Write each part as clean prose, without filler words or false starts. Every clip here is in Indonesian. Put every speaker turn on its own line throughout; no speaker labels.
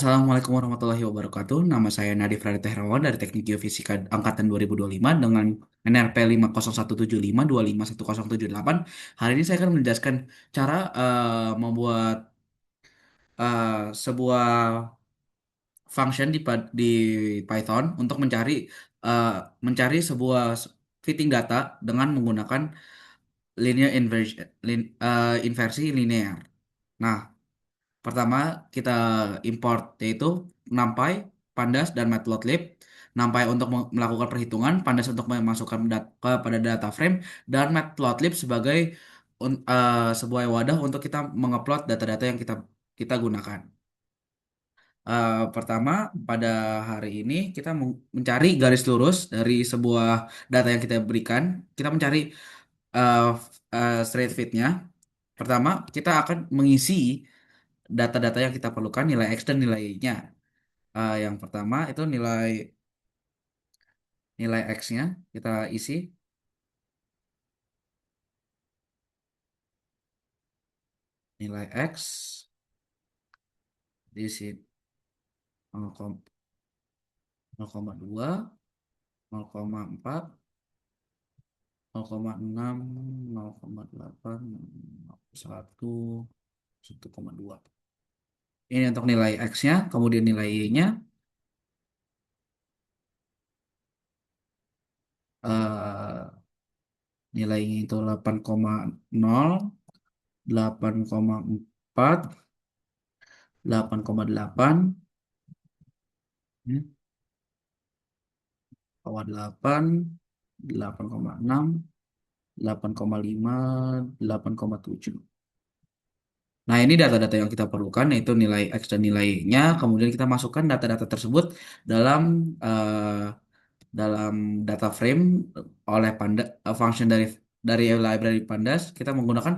Assalamualaikum warahmatullahi wabarakatuh. Nama saya Nadif Raditya Hermawan dari Teknik Geofisika Angkatan 2025 dengan NRP 50175251078. Hari ini saya akan menjelaskan cara membuat sebuah function di Python untuk eh, mencari sebuah fitting data dengan menggunakan linear inversi linear. Nah, pertama, kita import yaitu NumPy, Pandas, dan Matplotlib. NumPy untuk melakukan perhitungan, Pandas untuk memasukkan kepada data frame, dan Matplotlib sebagai sebuah wadah untuk kita mengupload data-data yang kita gunakan. Pertama, pada hari ini kita mencari garis lurus dari sebuah data yang kita berikan. Kita mencari uh, straight fit-nya. Pertama, kita akan mengisi data-data yang kita perlukan, nilai X dan nilai Y-nya. Yang pertama itu nilai nilai X-nya kita isi, nilai X diisi 0,2, 0,4, 0,6, 0,8, 1, 1,2. Ini untuk nilai X-nya, kemudian nilai Y-nya eh, nilainya itu 8,0, 8,4, 8,8, 8,8, 8,6, 8,5, 8,7. Nah, ini data-data yang kita perlukan, yaitu nilai X dan nilainya. Kemudian kita masukkan data-data tersebut dalam eh, dalam data frame oleh function dari library Pandas. Kita menggunakan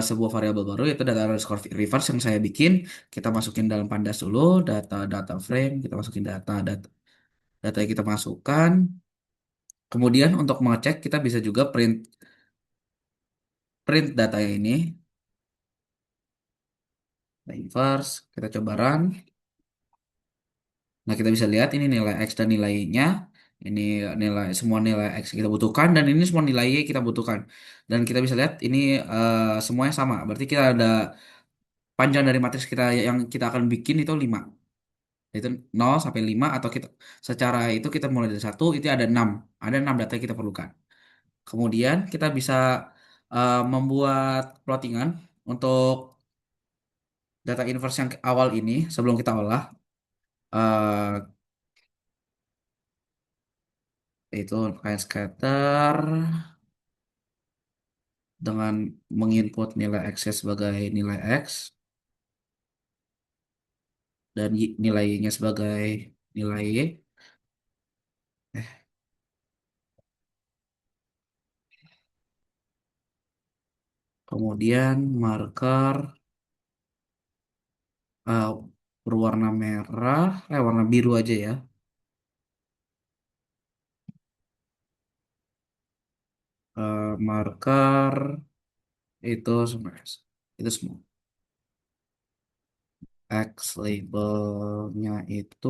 sebuah variabel baru, yaitu data underscore reverse yang saya bikin. Kita masukin dalam Pandas dulu, data frame. Kita masukin data yang kita masukkan. Kemudian untuk mengecek, kita bisa juga print data ini. Nah, inverse, kita coba run. Nah, kita bisa lihat ini nilai X dan nilainya. Ini semua nilai X kita butuhkan dan ini semua nilai Y kita butuhkan. Dan kita bisa lihat ini semuanya sama. Berarti kita ada panjang dari matriks kita yang kita akan bikin itu 5. Itu 0 sampai 5 atau kita secara itu kita mulai dari 1 itu ada 6. Ada 6 data yang kita perlukan. Kemudian kita bisa membuat plottingan untuk data inverse yang awal ini sebelum kita olah. eh Itu kayak scatter dengan menginput nilai X sebagai nilai X dan nilai Y-nya sebagai nilai Y. Kemudian marker eh, berwarna merah, warna biru aja ya. Marker itu semua, itu semua. X labelnya itu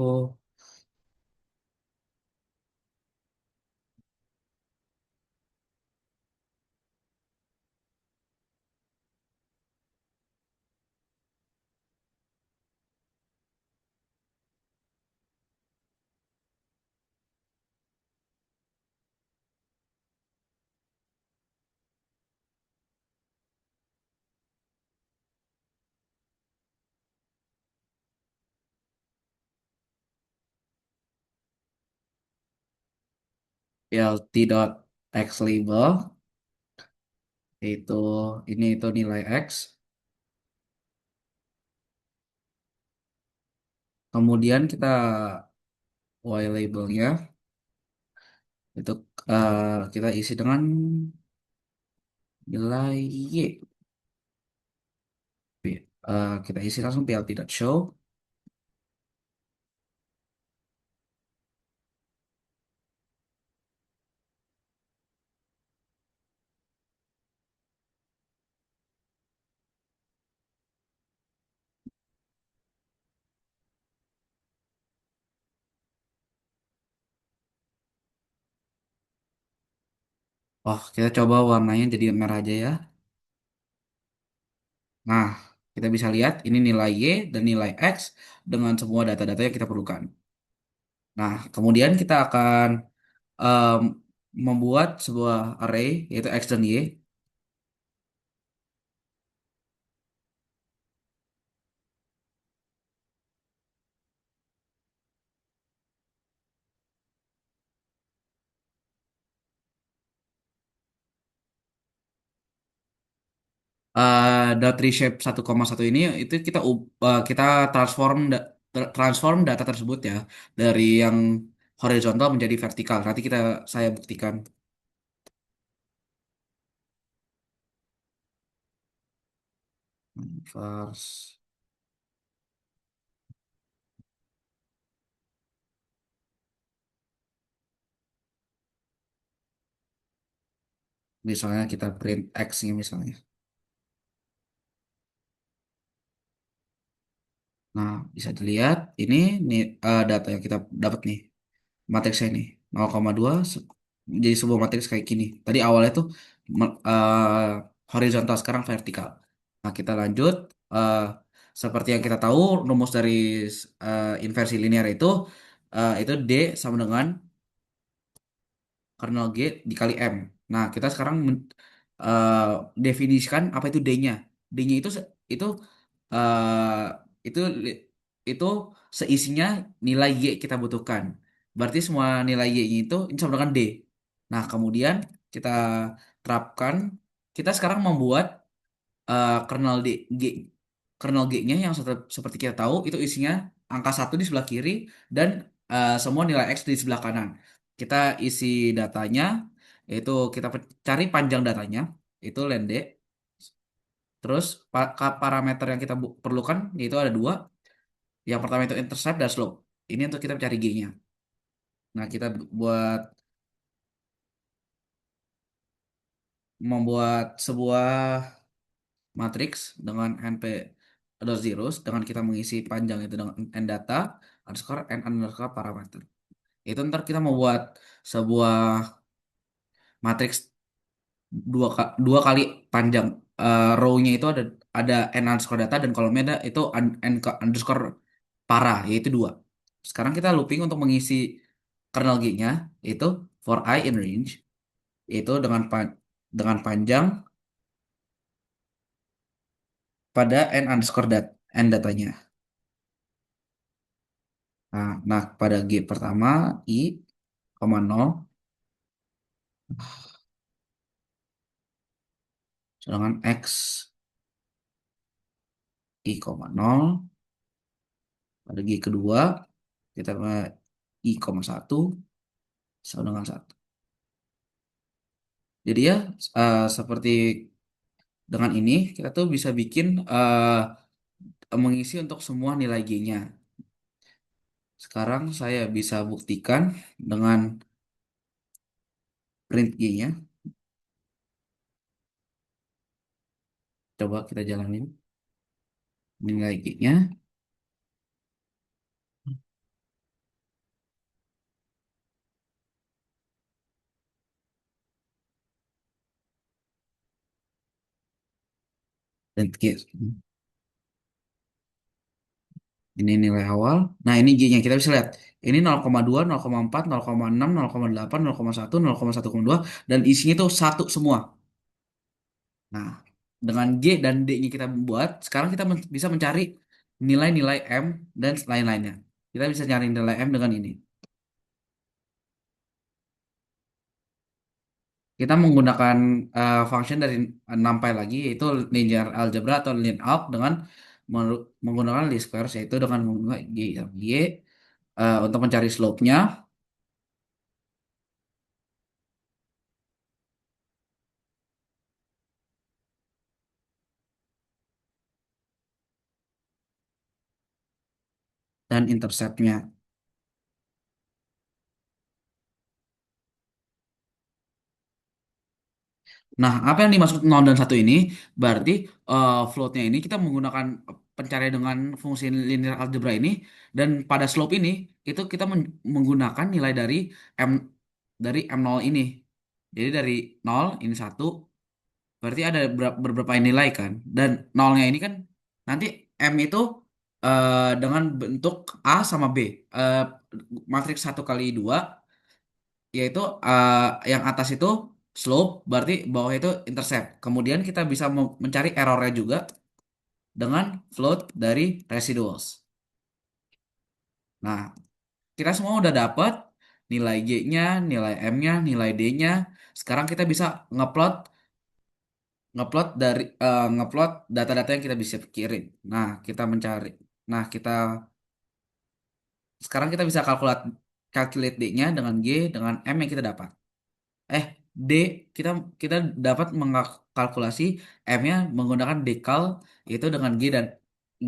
lt.x label itu ini itu nilai X. Kemudian kita Y labelnya itu kita isi dengan nilai Y. Kita isi langsung plt.show. Oh, kita coba warnanya jadi merah aja ya. Nah, kita bisa lihat ini nilai Y dan nilai X dengan semua data-data yang kita perlukan. Nah, kemudian kita akan em, membuat sebuah array yaitu X dan Y. Dot reshape 1,1 ini itu kita transform data tersebut ya dari yang horizontal menjadi vertikal. Nanti saya buktikan. First, misalnya kita print X-nya misalnya. Nah, bisa dilihat ini nih data yang kita dapat nih. Matriksnya ini 0,2 jadi sebuah matriks kayak gini. Tadi awalnya tuh horizontal, sekarang vertikal. Nah, kita lanjut. eh, Seperti yang kita tahu, rumus dari inversi linear itu D sama dengan kernel G dikali M. Nah, kita sekarang eh, definisikan apa itu D-nya. D-nya itu eh, itu li- itu seisinya nilai Y kita butuhkan. Berarti semua nilai Y-nya itu sama dengan D. Nah, kemudian kita terapkan, kita sekarang membuat kernel G, kernel G-nya yang seperti kita tahu itu isinya angka satu di sebelah kiri dan semua nilai X di sebelah kanan. Kita isi datanya, yaitu kita cari panjang datanya, itu length D. Terus parameter yang kita perlukan yaitu ada dua. Yang pertama itu intercept dan slope. Ini untuk kita mencari G-nya. Nah, kita buat membuat sebuah matriks dengan np dot zeros dengan kita mengisi panjang itu dengan n data underscore n underscore parameter. Itu ntar kita membuat sebuah matriks dua kali panjang. Row-nya itu ada n underscore data dan kolomnya itu n underscore para yaitu dua. Sekarang kita looping untuk mengisi kernel G-nya itu for I in range itu dengan panjang pada n underscore n datanya. Nah, pada G pertama I, koma nol, sedangkan X I, koma nol, pada G kedua kita I, koma satu, sama dengan satu. Jadi ya seperti dengan ini kita tuh bisa bikin mengisi untuk semua nilai G-nya. Sekarang saya bisa buktikan dengan print G-nya. Coba kita jalanin nilai G-nya. Print G. Ini nilai awal. Nah, ini G-nya. Kita bisa lihat. Ini 0,2, 0,4, 0,6, 0,8, 0,1, 0,1,2. Dan isinya itu satu semua. Nah, dengan G dan D-nya kita buat, sekarang kita bisa mencari nilai-nilai M dan lain-lainnya. Kita bisa cari nilai M dengan ini. Kita menggunakan function dari NumPy lagi, yaitu linear algebra atau linalg dengan menggunakan least squares, yaitu dengan menggunakan Y untuk mencari slope-nya dan intercept-nya. Nah, apa yang dimaksud 0 dan satu ini? Berarti float-nya ini kita menggunakan pencarian dengan fungsi linear algebra ini dan pada slope ini itu kita menggunakan nilai dari M dari M0 ini. Jadi dari nol ini satu, berarti ada beberapa nilai kan. Dan nolnya ini kan nanti M itu dengan bentuk A sama B. Eh, Matriks satu kali dua, yaitu yang atas itu slope, berarti bawah itu intercept. Kemudian kita bisa mencari errornya juga dengan float dari residuals. Nah, kita semua udah dapat nilai G-nya, nilai M-nya, nilai D-nya. Sekarang kita bisa ngeplot ngeplot dari ngeplot data-data yang kita bisa kirim. Nah, kita mencari. Nah, kita sekarang kita bisa calculate D-nya dengan G dengan M yang kita dapat. Eh, D kita kita dapat mengkalkulasi M-nya menggunakan decal, yaitu dengan G dan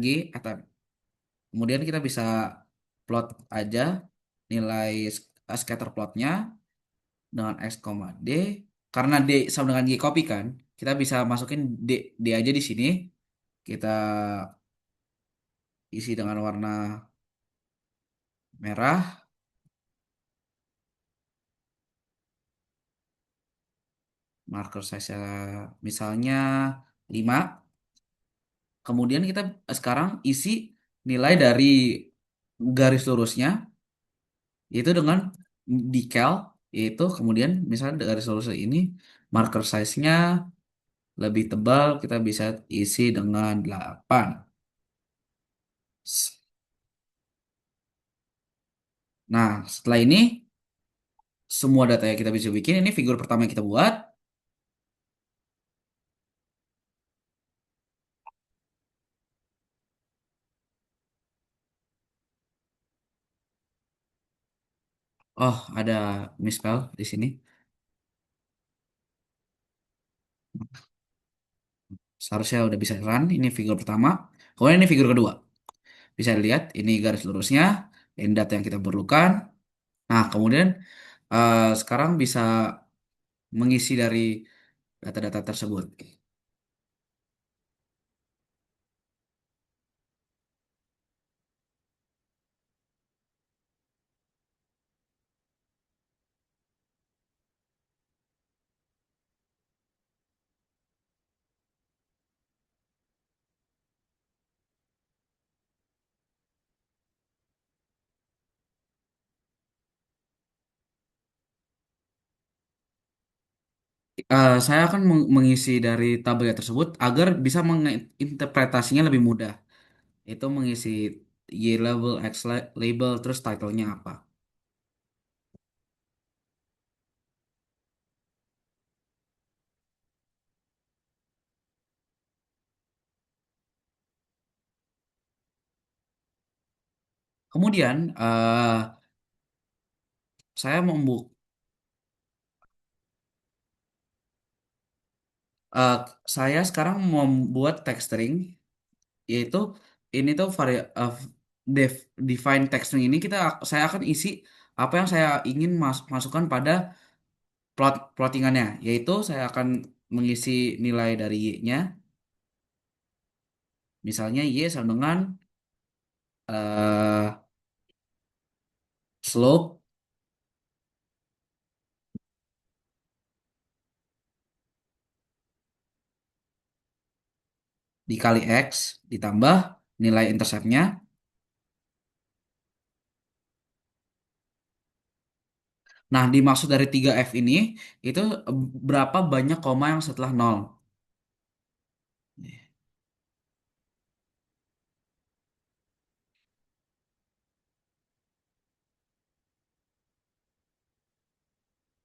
G atau M. Kemudian kita bisa plot aja nilai scatter plotnya dengan X, D. Karena D sama dengan G copy kan, kita bisa masukin D aja di sini. Kita isi dengan warna merah, marker size misalnya 5. Kemudian kita sekarang isi nilai dari garis lurusnya, yaitu dengan decal, yaitu kemudian misalnya garis lurus ini marker size-nya lebih tebal, kita bisa isi dengan 8. Nah, setelah ini semua data yang kita bisa bikin, ini figur pertama yang kita buat. Oh, ada misspell di sini. Seharusnya udah bisa run. Ini figur pertama. Kemudian ini figur kedua. Bisa lihat ini garis lurusnya, ini data yang kita perlukan. Nah, kemudian sekarang bisa mengisi dari data-data tersebut. Saya akan mengisi dari tabel tersebut agar bisa menginterpretasinya lebih mudah. Itu mengisi Y label, X label, terus title-nya apa. Kemudian saya eh, saya sekarang membuat text string, yaitu ini tuh define text string ini saya akan isi apa yang saya ingin masukkan pada plottingannya, yaitu saya akan mengisi nilai dari y-nya, misalnya y sama dengan eh slope dikali x ditambah nilai interceptnya. Nah, dimaksud dari 3F ini itu berapa banyak koma yang setelah nol.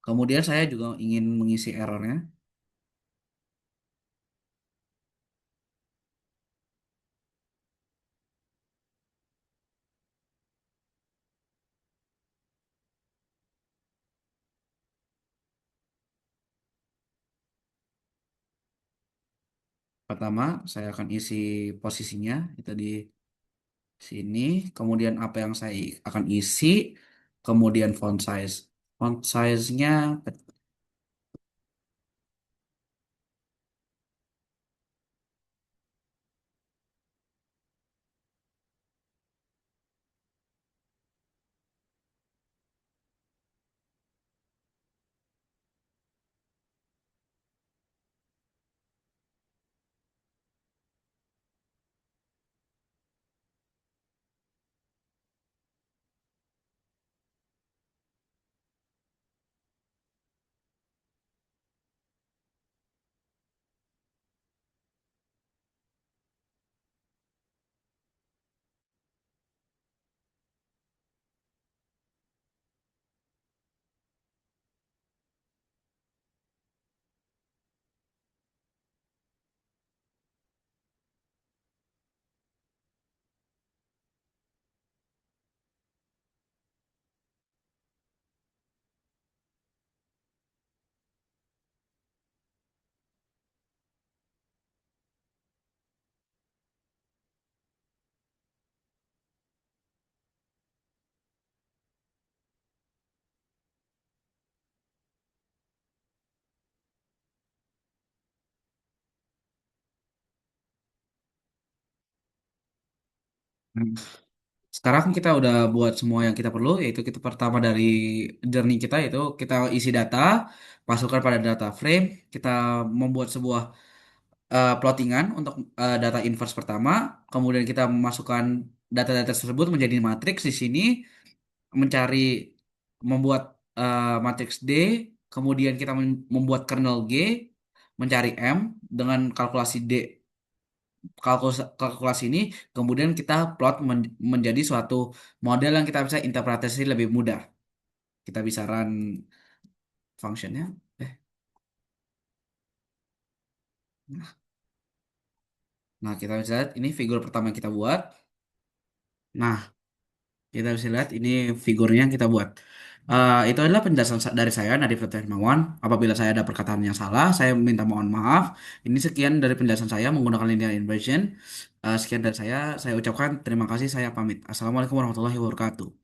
Kemudian saya juga ingin mengisi errornya. Pertama, saya akan isi posisinya itu di sini. Kemudian apa yang saya akan isi, kemudian font size. Font size-nya Hmm. Sekarang kita udah buat semua yang kita perlu, yaitu kita pertama dari journey kita itu kita isi data, masukkan pada data frame, kita membuat sebuah plottingan untuk data inverse pertama, kemudian kita memasukkan data-data tersebut menjadi matriks di sini, mencari membuat matriks D, kemudian kita membuat kernel G, mencari M dengan kalkulasi D, kalkulasi ini, kemudian kita plot menjadi suatu model yang kita bisa interpretasi lebih mudah. Kita bisa run functionnya. Eh, nah, kita bisa lihat ini figur pertama yang kita buat. Nah, kita bisa lihat ini figurnya yang kita buat. Itu adalah penjelasan dari saya, Nadif Dr. Hermawan. Apabila saya ada perkataan yang salah, saya minta mohon maaf. Ini sekian dari penjelasan saya menggunakan linear inversion. Sekian dari saya ucapkan terima kasih, saya pamit. Assalamualaikum warahmatullahi wabarakatuh.